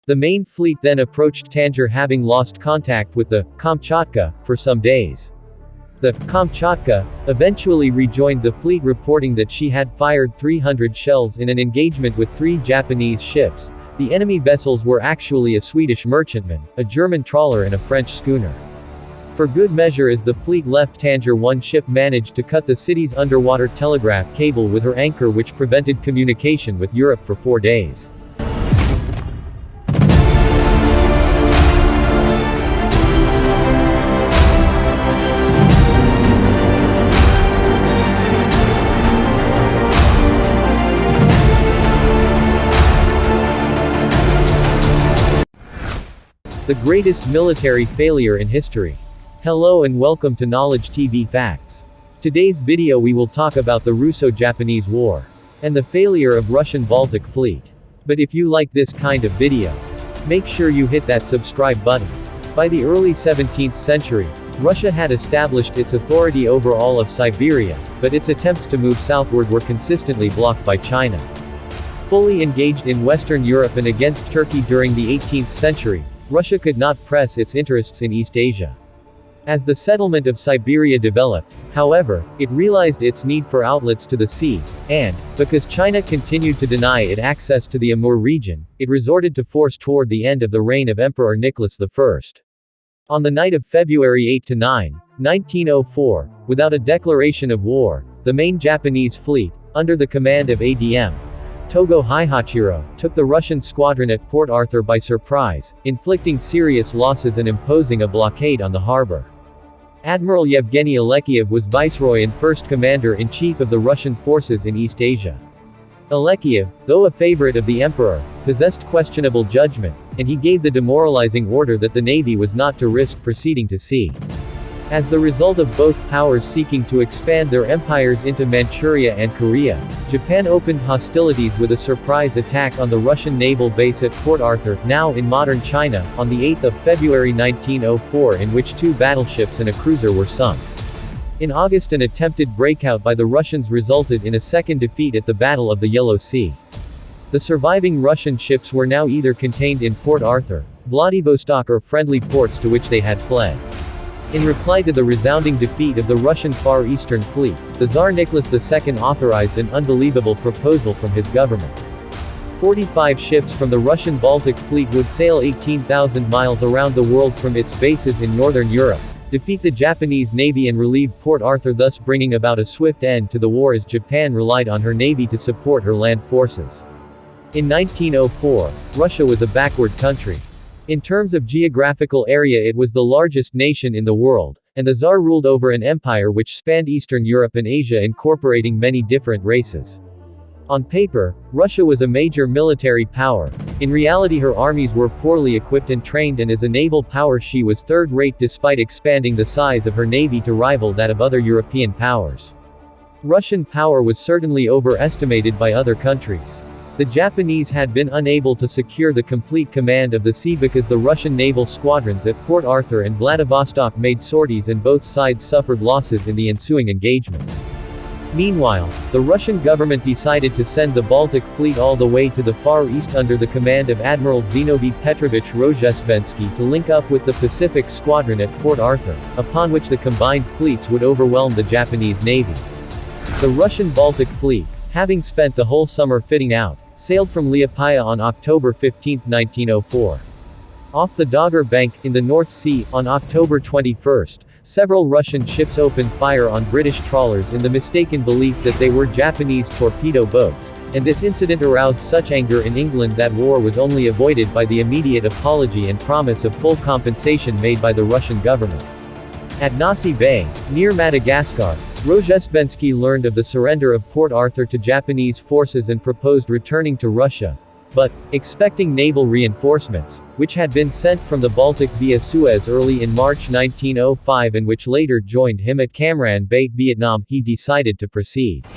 The main fleet then approached Tanger, having lost contact with the Kamchatka for some days. The Kamchatka eventually rejoined the fleet, reporting that she had fired 300 shells in an engagement with 3 Japanese ships. The enemy vessels were actually a Swedish merchantman, a German trawler and a French schooner. For good measure, as the fleet left Tanger, one ship managed to cut the city's underwater telegraph cable with her anchor, which prevented communication with Europe for 4 days. The greatest military failure in history. Hello and welcome to Knowledge TV Facts. Today's video we will talk about the Russo-Japanese War and the failure of Russian Baltic Fleet. But if you like this kind of video, make sure you hit that subscribe button. By the early 17th century, Russia had established its authority over all of Siberia, but its attempts to move southward were consistently blocked by China. Fully engaged in Western Europe and against Turkey during the 18th century, Russia could not press its interests in East Asia. As the settlement of Siberia developed, however, it realized its need for outlets to the sea, and, because China continued to deny it access to the Amur region, it resorted to force toward the end of the reign of Emperor Nicholas I. On the night of February 8–9, 1904, without a declaration of war, the main Japanese fleet, under the command of ADM Togo Haihachiro, took the Russian squadron at Port Arthur by surprise, inflicting serious losses and imposing a blockade on the harbor. Admiral Yevgeny Alekiev was viceroy and first commander-in-chief of the Russian forces in East Asia. Alekiev, though a favorite of the emperor, possessed questionable judgment, and he gave the demoralizing order that the navy was not to risk proceeding to sea. As the result of both powers seeking to expand their empires into Manchuria and Korea, Japan opened hostilities with a surprise attack on the Russian naval base at Port Arthur, now in modern China, on the 8th of February 1904, in which 2 battleships and a cruiser were sunk. In August, an attempted breakout by the Russians resulted in a second defeat at the Battle of the Yellow Sea. The surviving Russian ships were now either contained in Port Arthur, Vladivostok, or friendly ports to which they had fled. In reply to the resounding defeat of the Russian Far Eastern Fleet, the Tsar Nicholas II authorized an unbelievable proposal from his government. 45 ships from the Russian Baltic Fleet would sail 18,000 miles around the world from its bases in northern Europe, defeat the Japanese navy and relieve Port Arthur, thus bringing about a swift end to the war, as Japan relied on her navy to support her land forces. In 1904, Russia was a backward country. In terms of geographical area, it was the largest nation in the world, and the Tsar ruled over an empire which spanned Eastern Europe and Asia, incorporating many different races. On paper, Russia was a major military power. In reality, her armies were poorly equipped and trained, and as a naval power she was third-rate despite expanding the size of her navy to rival that of other European powers. Russian power was certainly overestimated by other countries. The Japanese had been unable to secure the complete command of the sea because the Russian naval squadrons at Port Arthur and Vladivostok made sorties, and both sides suffered losses in the ensuing engagements. Meanwhile, the Russian government decided to send the Baltic Fleet all the way to the Far East under the command of Admiral Zinovy Petrovich Rozhestvensky to link up with the Pacific Squadron at Port Arthur, upon which the combined fleets would overwhelm the Japanese navy. The Russian Baltic Fleet, having spent the whole summer fitting out, sailed from Liepaja on October 15, 1904. Off the Dogger Bank, in the North Sea, on October 21, several Russian ships opened fire on British trawlers in the mistaken belief that they were Japanese torpedo boats, and this incident aroused such anger in England that war was only avoided by the immediate apology and promise of full compensation made by the Russian government. At Nasi Bay, near Madagascar, Rozhestvensky learned of the surrender of Port Arthur to Japanese forces and proposed returning to Russia. But, expecting naval reinforcements, which had been sent from the Baltic via Suez early in March 1905 and which later joined him at Cam Ranh Bay, Vietnam, he decided to proceed.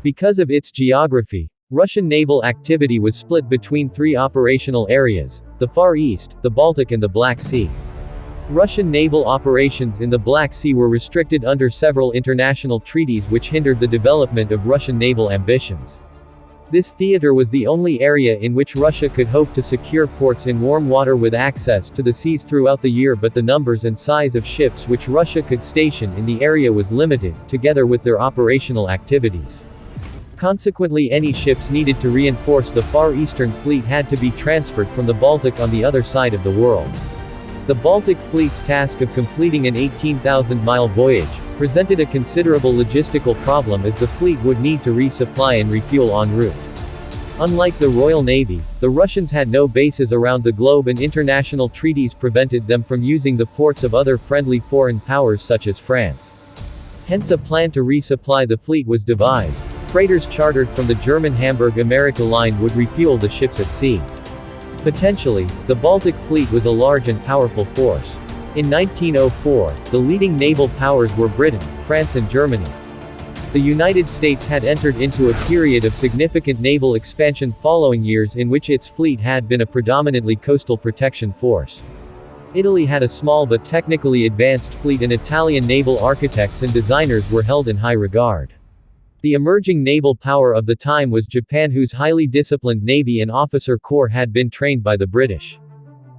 Because of its geography, Russian naval activity was split between 3 operational areas: the Far East, the Baltic and the Black Sea. Russian naval operations in the Black Sea were restricted under several international treaties which hindered the development of Russian naval ambitions. This theater was the only area in which Russia could hope to secure ports in warm water with access to the seas throughout the year, but the numbers and size of ships which Russia could station in the area was limited, together with their operational activities. Consequently, any ships needed to reinforce the Far Eastern Fleet had to be transferred from the Baltic on the other side of the world. The Baltic Fleet's task of completing an 18,000-mile voyage presented a considerable logistical problem, as the fleet would need to resupply and refuel en route. Unlike the Royal Navy, the Russians had no bases around the globe, and international treaties prevented them from using the ports of other friendly foreign powers such as France. Hence a plan to resupply the fleet was devised. Freighters chartered from the German Hamburg-America line would refuel the ships at sea. Potentially, the Baltic Fleet was a large and powerful force. In 1904, the leading naval powers were Britain, France and Germany. The United States had entered into a period of significant naval expansion following years in which its fleet had been a predominantly coastal protection force. Italy had a small but technically advanced fleet, and Italian naval architects and designers were held in high regard. The emerging naval power of the time was Japan, whose highly disciplined navy and officer corps had been trained by the British.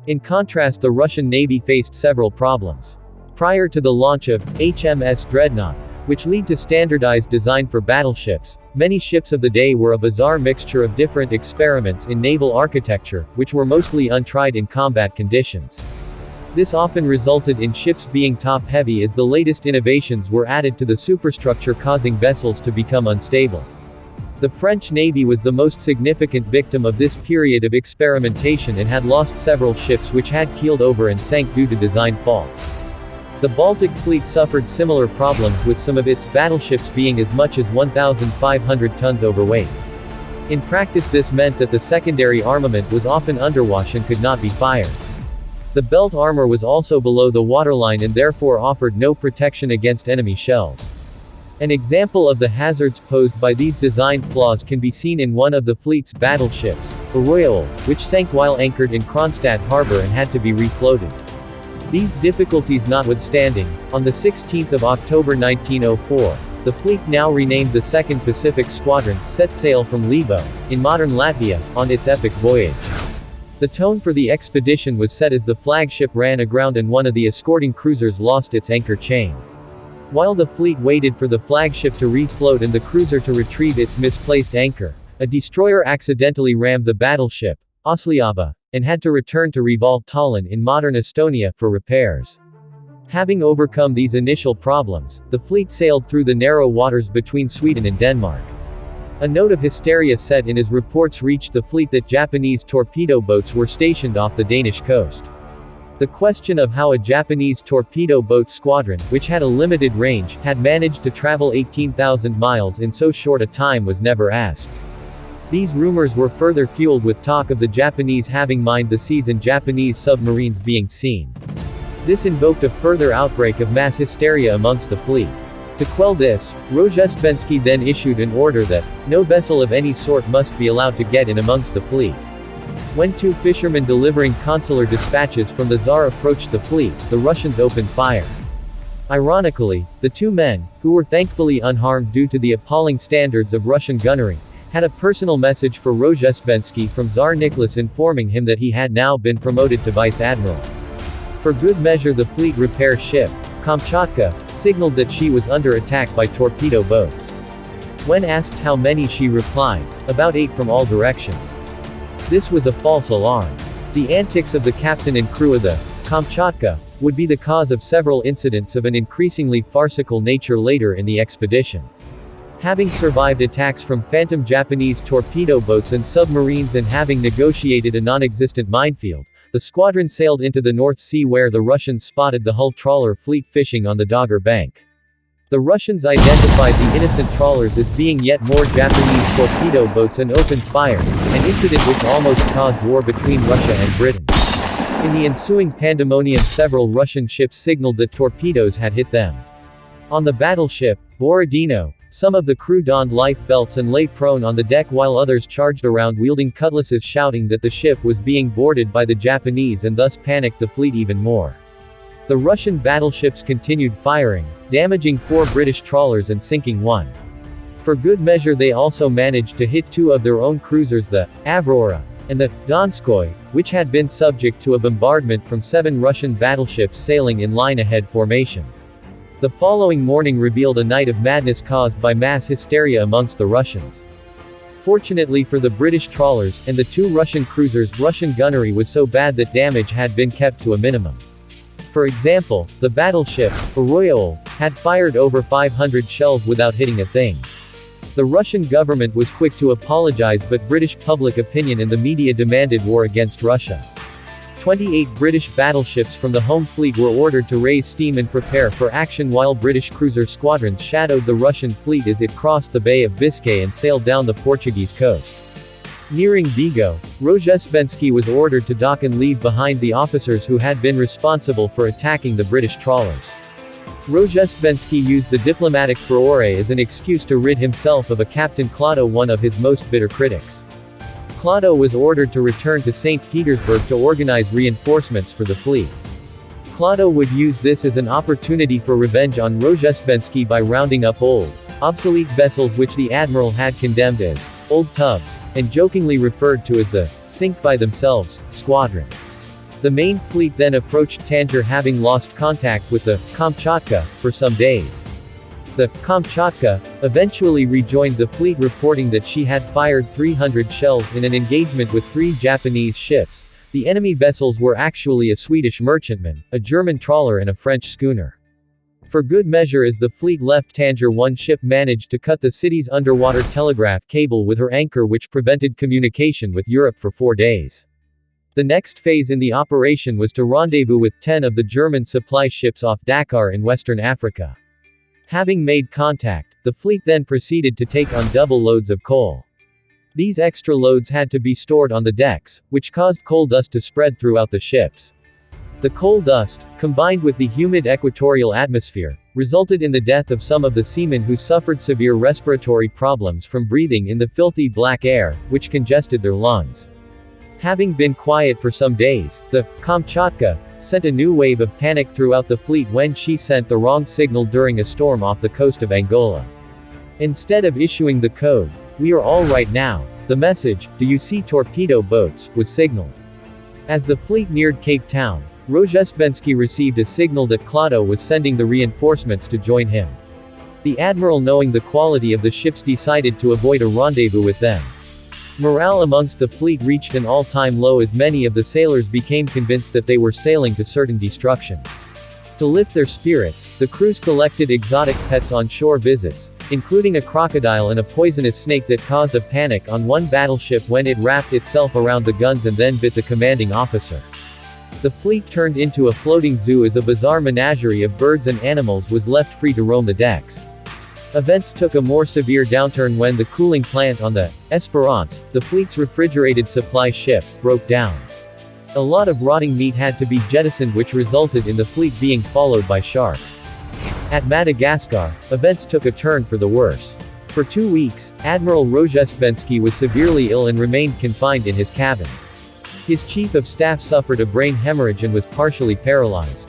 In contrast, the Russian Navy faced several problems. Prior to the launch of HMS Dreadnought, which led to standardized design for battleships, many ships of the day were a bizarre mixture of different experiments in naval architecture, which were mostly untried in combat conditions. This often resulted in ships being top-heavy, as the latest innovations were added to the superstructure, causing vessels to become unstable. The French Navy was the most significant victim of this period of experimentation and had lost several ships which had keeled over and sank due to design faults. The Baltic Fleet suffered similar problems, with some of its battleships being as much as 1,500 tons overweight. In practice, this meant that the secondary armament was often underwash and could not be fired. The belt armor was also below the waterline and therefore offered no protection against enemy shells. An example of the hazards posed by these design flaws can be seen in one of the fleet's battleships, the Royal, which sank while anchored in Kronstadt harbor and had to be refloated. These difficulties notwithstanding, on the 16th of October 1904, the fleet, now renamed the 2nd Pacific Squadron, set sail from Levo, in modern Latvia, on its epic voyage. The tone for the expedition was set as the flagship ran aground and one of the escorting cruisers lost its anchor chain. While the fleet waited for the flagship to refloat and the cruiser to retrieve its misplaced anchor, a destroyer accidentally rammed the battleship, Osliaba, and had to return to Reval Tallinn in modern Estonia for repairs. Having overcome these initial problems, the fleet sailed through the narrow waters between Sweden and Denmark. A note of hysteria set in as reports reached the fleet that Japanese torpedo boats were stationed off the Danish coast. The question of how a Japanese torpedo boat squadron, which had a limited range, had managed to travel 18,000 miles in so short a time was never asked. These rumors were further fueled with talk of the Japanese having mined the seas and Japanese submarines being seen. This invoked a further outbreak of mass hysteria amongst the fleet. To quell this, Rozhestvenski then issued an order that no vessel of any sort must be allowed to get in amongst the fleet. When two fishermen delivering consular dispatches from the Tsar approached the fleet, the Russians opened fire. Ironically, the two men, who were thankfully unharmed due to the appalling standards of Russian gunnery, had a personal message for Rozhestvenski from Tsar Nicholas informing him that he had now been promoted to vice admiral. For good measure, the fleet repair ship, Kamchatka, signaled that she was under attack by torpedo boats. When asked how many, she replied, "About 8 from all directions." This was a false alarm. The antics of the captain and crew of the Kamchatka would be the cause of several incidents of an increasingly farcical nature later in the expedition. Having survived attacks from phantom Japanese torpedo boats and submarines and having negotiated a non-existent minefield, the squadron sailed into the North Sea, where the Russians spotted the Hull trawler fleet fishing on the Dogger Bank. The Russians identified the innocent trawlers as being yet more Japanese torpedo boats and opened fire, an incident which almost caused war between Russia and Britain. In the ensuing pandemonium, several Russian ships signaled that torpedoes had hit them. On the battleship Borodino, some of the crew donned life belts and lay prone on the deck, while others charged around wielding cutlasses, shouting that the ship was being boarded by the Japanese and thus panicked the fleet even more. The Russian battleships continued firing, damaging 4 British trawlers and sinking 1. For good measure they also managed to hit two of their own cruisers, the Avrora and the Donskoy, which had been subject to a bombardment from 7 Russian battleships sailing in line-ahead formation. The following morning revealed a night of madness caused by mass hysteria amongst the Russians. Fortunately for the British trawlers, and the 2 Russian cruisers, Russian gunnery was so bad that damage had been kept to a minimum. For example, the battleship, Arroyo, had fired over 500 shells without hitting a thing. The Russian government was quick to apologize, but British public opinion and the media demanded war against Russia. 28 British battleships from the home fleet were ordered to raise steam and prepare for action, while British cruiser squadrons shadowed the Russian fleet as it crossed the Bay of Biscay and sailed down the Portuguese coast. Nearing Vigo, Rozhestvensky was ordered to dock and leave behind the officers who had been responsible for attacking the British trawlers. Rozhestvensky used the diplomatic furore as an excuse to rid himself of a Captain Klado, one of his most bitter critics. Klado was ordered to return to St. Petersburg to organize reinforcements for the fleet. Klado would use this as an opportunity for revenge on Rozhestvensky by rounding up old, obsolete vessels which the admiral had condemned as old tubs, and jokingly referred to as the sink by themselves squadron. The main fleet then approached Tanger, having lost contact with the Kamchatka for some days. The Kamchatka eventually rejoined the fleet, reporting that she had fired 300 shells in an engagement with 3 Japanese ships. The enemy vessels were actually a Swedish merchantman, a German trawler and a French schooner. For good measure, as the fleet left Tanger, one ship managed to cut the city's underwater telegraph cable with her anchor, which prevented communication with Europe for 4 days. The next phase in the operation was to rendezvous with 10 of the German supply ships off Dakar in Western Africa. Having made contact, the fleet then proceeded to take on double loads of coal. These extra loads had to be stored on the decks, which caused coal dust to spread throughout the ships. The coal dust, combined with the humid equatorial atmosphere, resulted in the death of some of the seamen, who suffered severe respiratory problems from breathing in the filthy black air, which congested their lungs. Having been quiet for some days, the Kamchatka sent a new wave of panic throughout the fleet when she sent the wrong signal during a storm off the coast of Angola. Instead of issuing the code, "We are all right now," the message, "Do you see torpedo boats?" was signaled. As the fleet neared Cape Town, Rozhestvensky received a signal that Klado was sending the reinforcements to join him. The admiral, knowing the quality of the ships, decided to avoid a rendezvous with them. Morale amongst the fleet reached an all-time low, as many of the sailors became convinced that they were sailing to certain destruction. To lift their spirits, the crews collected exotic pets on shore visits, including a crocodile and a poisonous snake that caused a panic on one battleship when it wrapped itself around the guns and then bit the commanding officer. The fleet turned into a floating zoo as a bizarre menagerie of birds and animals was left free to roam the decks. Events took a more severe downturn when the cooling plant on the Esperance, the fleet's refrigerated supply ship, broke down. A lot of rotting meat had to be jettisoned, which resulted in the fleet being followed by sharks. At Madagascar, events took a turn for the worse. For 2 weeks, Admiral Rozhestvensky was severely ill and remained confined in his cabin. His chief of staff suffered a brain hemorrhage and was partially paralyzed.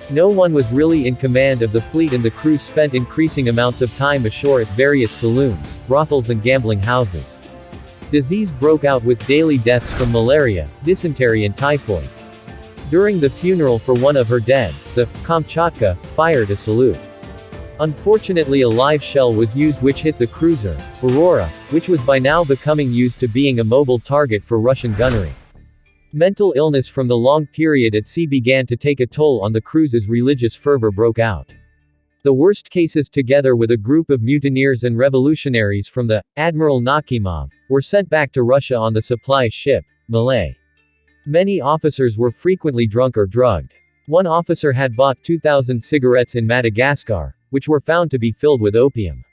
No one was really in command of the fleet, and the crew spent increasing amounts of time ashore at various saloons, brothels and gambling houses. Disease broke out with daily deaths from malaria, dysentery and typhoid. During the funeral for one of her dead, the Kamchatka fired a salute. Unfortunately, a live shell was used which hit the cruiser, Aurora, which was by now becoming used to being a mobile target for Russian gunnery. Mental illness from the long period at sea began to take a toll on the crews as religious fervor broke out. The worst cases, together with a group of mutineers and revolutionaries from the Admiral Nakhimov, were sent back to Russia on the supply ship, Malay. Many officers were frequently drunk or drugged. One officer had bought 2,000 cigarettes in Madagascar, which were found to be filled with opium.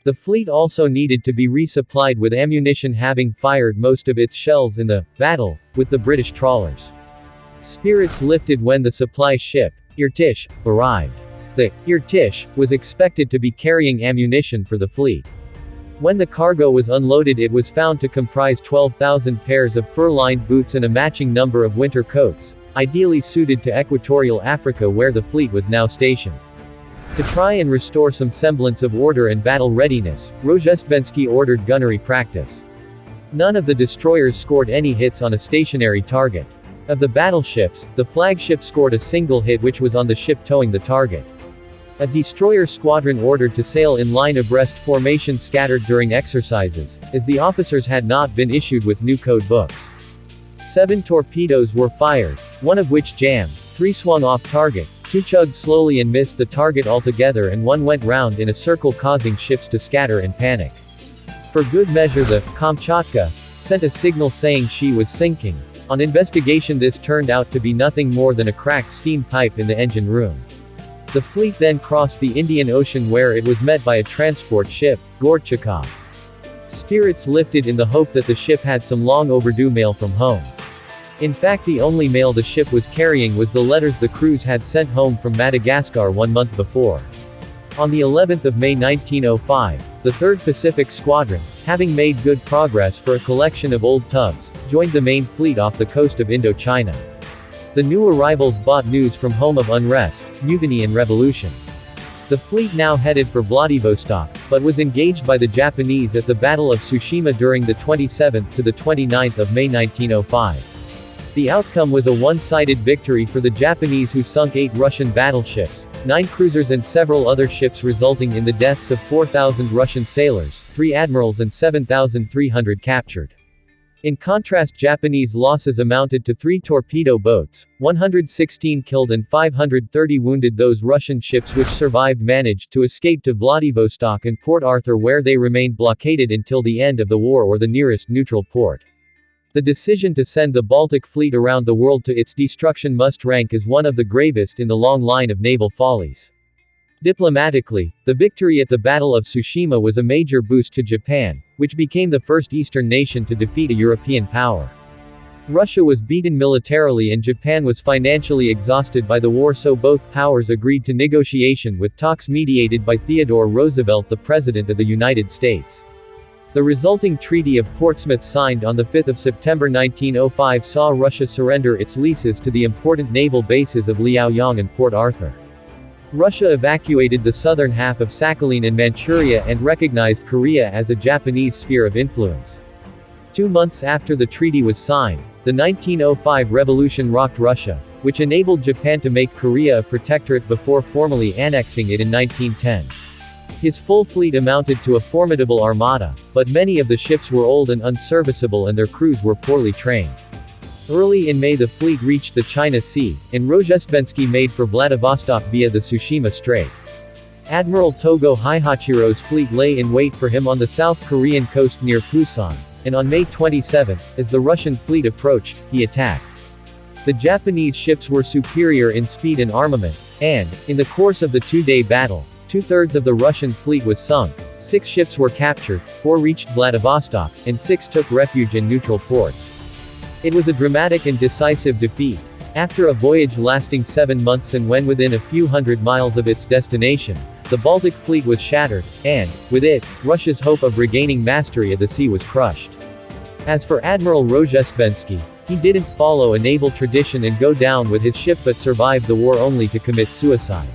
The fleet also needed to be resupplied with ammunition, having fired most of its shells in the battle with the British trawlers. Spirits lifted when the supply ship, Irtish, arrived. The Irtish was expected to be carrying ammunition for the fleet. When the cargo was unloaded, it was found to comprise 12,000 pairs of fur-lined boots and a matching number of winter coats, ideally suited to equatorial Africa where the fleet was now stationed. To try and restore some semblance of order and battle readiness, Rozhestvensky ordered gunnery practice. None of the destroyers scored any hits on a stationary target. Of the battleships, the flagship scored a single hit, which was on the ship towing the target. A destroyer squadron ordered to sail in line abreast formation scattered during exercises, as the officers had not been issued with new code books. 7 torpedoes were fired, one of which jammed, 3 swung off target, 2 chugged slowly and missed the target altogether, and 1 went round in a circle, causing ships to scatter and panic. For good measure, the Kamchatka sent a signal saying she was sinking. On investigation, this turned out to be nothing more than a cracked steam pipe in the engine room. The fleet then crossed the Indian Ocean, where it was met by a transport ship, Gorchakov. Spirits lifted in the hope that the ship had some long overdue mail from home. In fact, the only mail the ship was carrying was the letters the crews had sent home from Madagascar 1 month before. On the 11th of May 1905, the 3rd Pacific Squadron, having made good progress for a collection of old tugs, joined the main fleet off the coast of Indochina. The new arrivals brought news from home of unrest, mutiny and revolution. The fleet now headed for Vladivostok, but was engaged by the Japanese at the Battle of Tsushima during the 27th to the 29th of May 1905. The outcome was a one-sided victory for the Japanese, who sunk 8 Russian battleships, 9 cruisers and several other ships, resulting in the deaths of 4,000 Russian sailors, 3 admirals and 7,300 captured. In contrast, Japanese losses amounted to 3 torpedo boats, 116 killed and 530 wounded. Those Russian ships which survived managed to escape to Vladivostok and Port Arthur, where they remained blockaded until the end of the war or the nearest neutral port. The decision to send the Baltic fleet around the world to its destruction must rank as one of the gravest in the long line of naval follies. Diplomatically, the victory at the Battle of Tsushima was a major boost to Japan, which became the first Eastern nation to defeat a European power. Russia was beaten militarily and Japan was financially exhausted by the war, so both powers agreed to negotiation, with talks mediated by Theodore Roosevelt, the President of the United States. The resulting Treaty of Portsmouth, signed on 5 September 1905, saw Russia surrender its leases to the important naval bases of Liaoyang and Port Arthur. Russia evacuated the southern half of Sakhalin and Manchuria and recognized Korea as a Japanese sphere of influence. 2 months after the treaty was signed, the 1905 revolution rocked Russia, which enabled Japan to make Korea a protectorate before formally annexing it in 1910. His full fleet amounted to a formidable armada, but many of the ships were old and unserviceable and their crews were poorly trained. Early in May, the fleet reached the China Sea, and Rozhestvensky made for Vladivostok via the Tsushima Strait. Admiral Togo Heihachiro's fleet lay in wait for him on the South Korean coast near Pusan, and on May 27, as the Russian fleet approached, he attacked. The Japanese ships were superior in speed and armament, and, in the course of the 2-day battle, 2/3 of the Russian fleet was sunk, 6 ships were captured, 4 reached Vladivostok, and 6 took refuge in neutral ports. It was a dramatic and decisive defeat. After a voyage lasting 7 months and when within a few hundred miles of its destination, the Baltic fleet was shattered, and, with it, Russia's hope of regaining mastery at the sea was crushed. As for Admiral Rozhestvensky, he didn't follow a naval tradition and go down with his ship, but survived the war only to commit suicide.